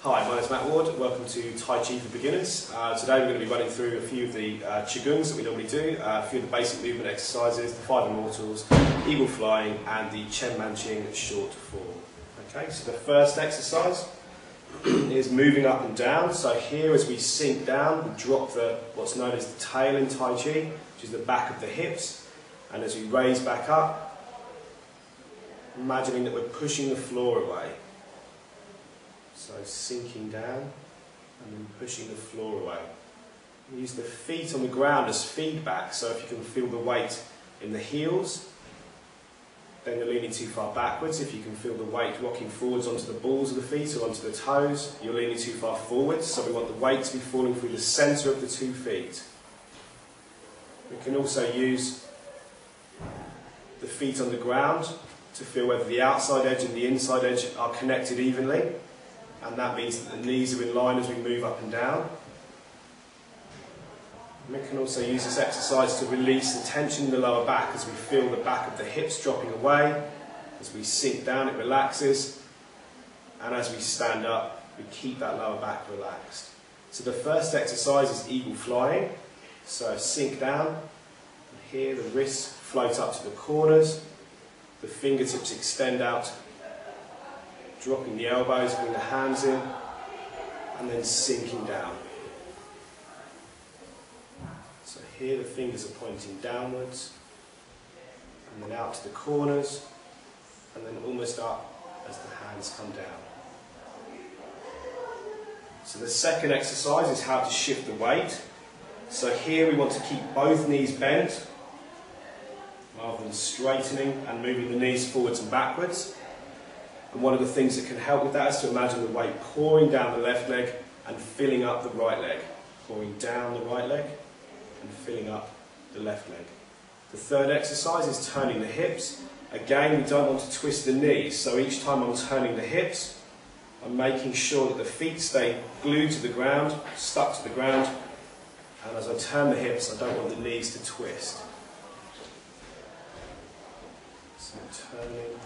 Hi, my name is Matt Ward. Welcome to Tai Chi for Beginners. Today we're going to be running through a few of the Qigongs that we normally do, a few of the basic movement exercises, the 5 Immortals, Eagle Flying and the Chen Manqing short fall. Okay, so the first exercise is moving up and down. So here as we sink down, we drop what's known as the tail in Tai Chi, which is the back of the hips, and as we raise back up, imagining that we're pushing the floor away. So sinking down and then pushing the floor away. We use the feet on the ground as feedback, so if you can feel the weight in the heels, then you're leaning too far backwards. If you can feel the weight rocking forwards onto the balls of the feet or onto the toes, you're leaning too far forwards, so we want the weight to be falling through the centre of the 2 feet. We can also use the feet on the ground to feel whether the outside edge and the inside edge are connected evenly. And that means that the knees are in line as we move up and down. And we can also use this exercise to release the tension in the lower back as we feel the back of the hips dropping away. As we sink down, it relaxes. And as we stand up, we keep that lower back relaxed. So the first exercise is Eagle Flying. So sink down, and here the wrists float up to the corners, the fingertips extend out, dropping the elbows, bring the hands in, and then sinking down. So here the fingers are pointing downwards, and then out to the corners, and then almost up as the hands come down. So the second exercise is how to shift the weight. So here we want to keep both knees bent, rather than straightening and moving the knees forwards and backwards. And one of the things that can help with that is to imagine the weight pouring down the left leg and filling up the right leg. Pouring down the right leg and filling up the left leg. The third exercise is turning the hips. Again, we don't want to twist the knees, so each time I'm turning the hips, I'm making sure that the feet stay glued to the ground, stuck to the ground, and as I turn the hips, I don't want the knees to twist. So turning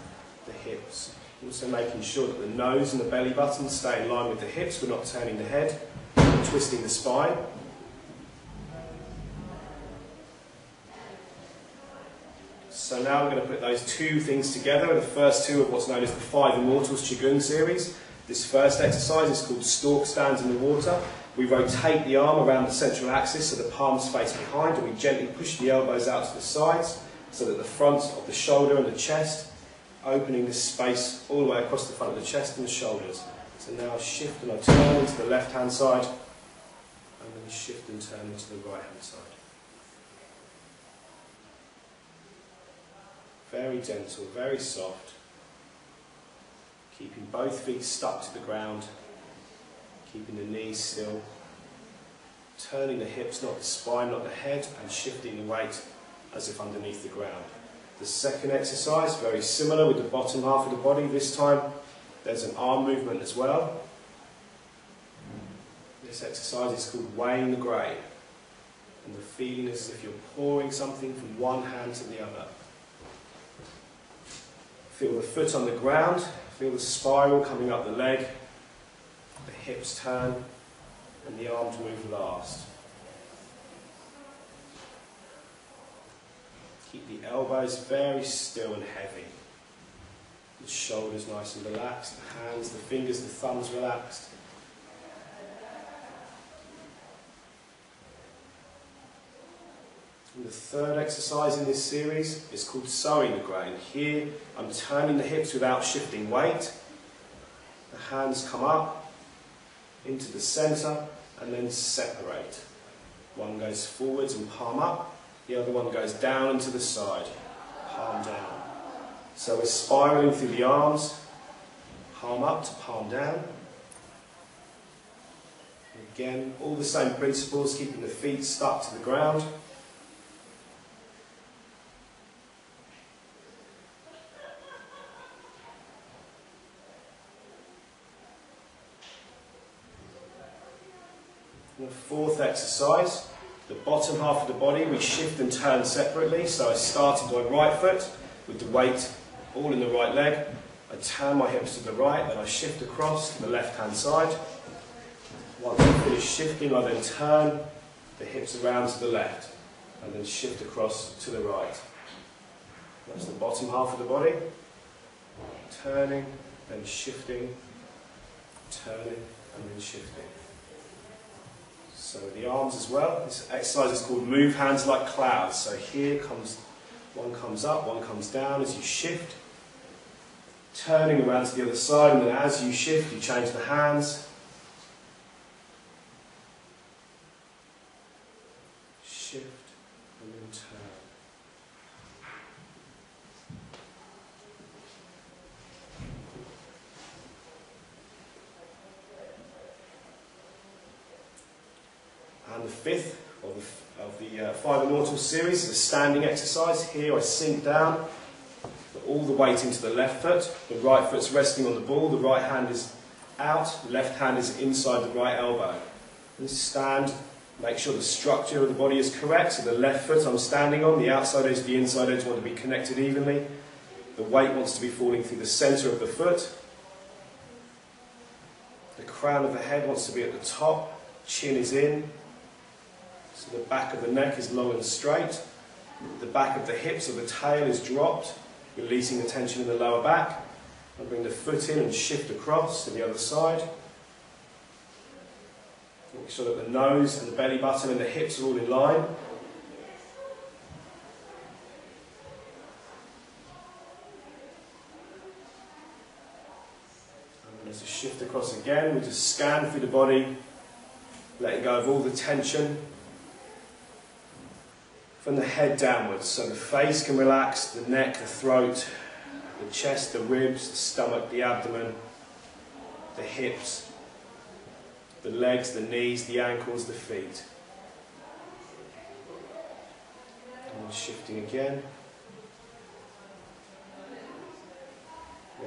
the hips. Also making sure that the nose and the belly button stay in line with the hips. We're not turning the head, or twisting the spine. So now we're going to put those 2 things together. The first 2 of what's known as the 5 Immortals Qigong series. This first exercise is called Stork Stands in the Water. We rotate the arm around the central axis so the palms face behind, and we gently push the elbows out to the sides so that the front of the shoulder and the chest, opening this space all the way across the front of the chest and the shoulders. So now shift and I turn into the left hand side, and then shift and turn into the right hand side. Very gentle, very soft, keeping both feet stuck to the ground, keeping the knees still, turning the hips, not the spine, not the head, and shifting the weight as if underneath the ground. The second exercise, very similar with the bottom half of the body. This time there's an arm movement as well. This exercise is called Weighing the Grain. And the feeling is as if you're pouring something from one hand to the other. Feel the foot on the ground, feel the spiral coming up the leg, the hips turn, and the arms move last. Keep the elbows very still and heavy. The shoulders nice and relaxed, the hands, the fingers, the thumbs relaxed. And the third exercise in this series is called Sowing the Grain. Here I'm turning the hips without shifting weight. The hands come up into the centre and then separate. One goes forwards and palm up. The other one goes down and to the side, palm down. So we're spiralling through the arms, palm up to palm down. Again, all the same principles, keeping the feet stuck to the ground. And the fourth exercise, the bottom half of the body, we shift and turn separately. So I start into my right foot with the weight all in the right leg. I turn my hips to the right, then I shift across to the left-hand side. Once I finish shifting, I then turn the hips around to the left and then shift across to the right. That's the bottom half of the body. Turning, then shifting, turning, and then shifting. So the arms as well. This exercise is called Move Hands Like Clouds. So here one comes up, one comes down as you shift. Turning around to the other side, and then as you shift, you change the hands. Shift, and then turn. And the fifth of the 5 immortal series is a standing exercise. Here I sink down, put all the weight into the left foot. The right foot's resting on the ball, the right hand is out, the left hand is inside the right elbow. And stand, make sure the structure of the body is correct. So the left foot I'm standing on, the outside edge, the inside edge want to be connected evenly. The weight wants to be falling through the centre of the foot. The crown of the head wants to be at the top, chin is in. So the back of the neck is long and straight. The back of the hips or the tail is dropped, releasing the tension in the lower back. I bring the foot in and shift across to the other side. Make sure that the nose and the belly button and the hips are all in line. And as we shift across again, we just scan through the body, letting go of all the tension from the head downwards. So the face can relax, the neck, the throat, the chest, the ribs, the stomach, the abdomen, the hips, the legs, the knees, the ankles, the feet. And then shifting again.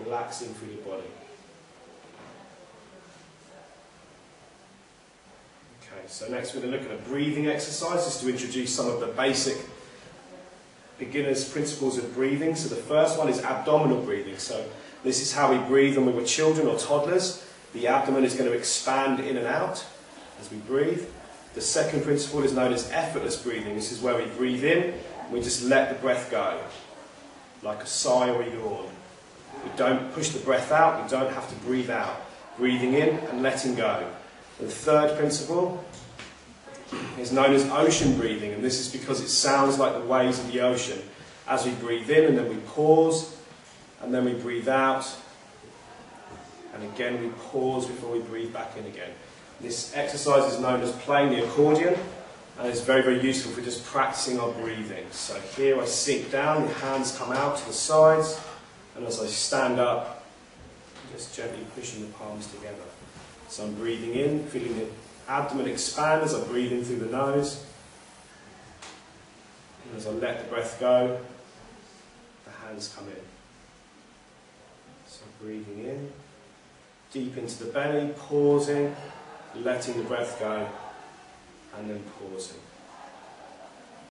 Relaxing through the body. Okay, so next we're going to look at a breathing exercise just to introduce some of the basic beginners' principles of breathing. So the first one is abdominal breathing. So this is how we breathe when we were children or toddlers. The abdomen is going to expand in and out as we breathe. The second principle is known as effortless breathing. This is where we breathe in and we just let the breath go, like a sigh or a yawn. We don't push the breath out, we don't have to breathe out. Breathing in and letting go. The third principle is known as ocean breathing, and this is because it sounds like the waves of the ocean. As we breathe in and then we pause, and then we breathe out, and again we pause before we breathe back in again. This exercise is known as playing the accordion, and it's very, very useful for just practicing our breathing. So here I sink down, the hands come out to the sides, and as I stand up, just gently pushing the palms together. So I'm breathing in, feeling the abdomen expand as I breathe in through the nose. And as I let the breath go, the hands come in. So breathing in, deep into the belly, pausing, letting the breath go, and then pausing.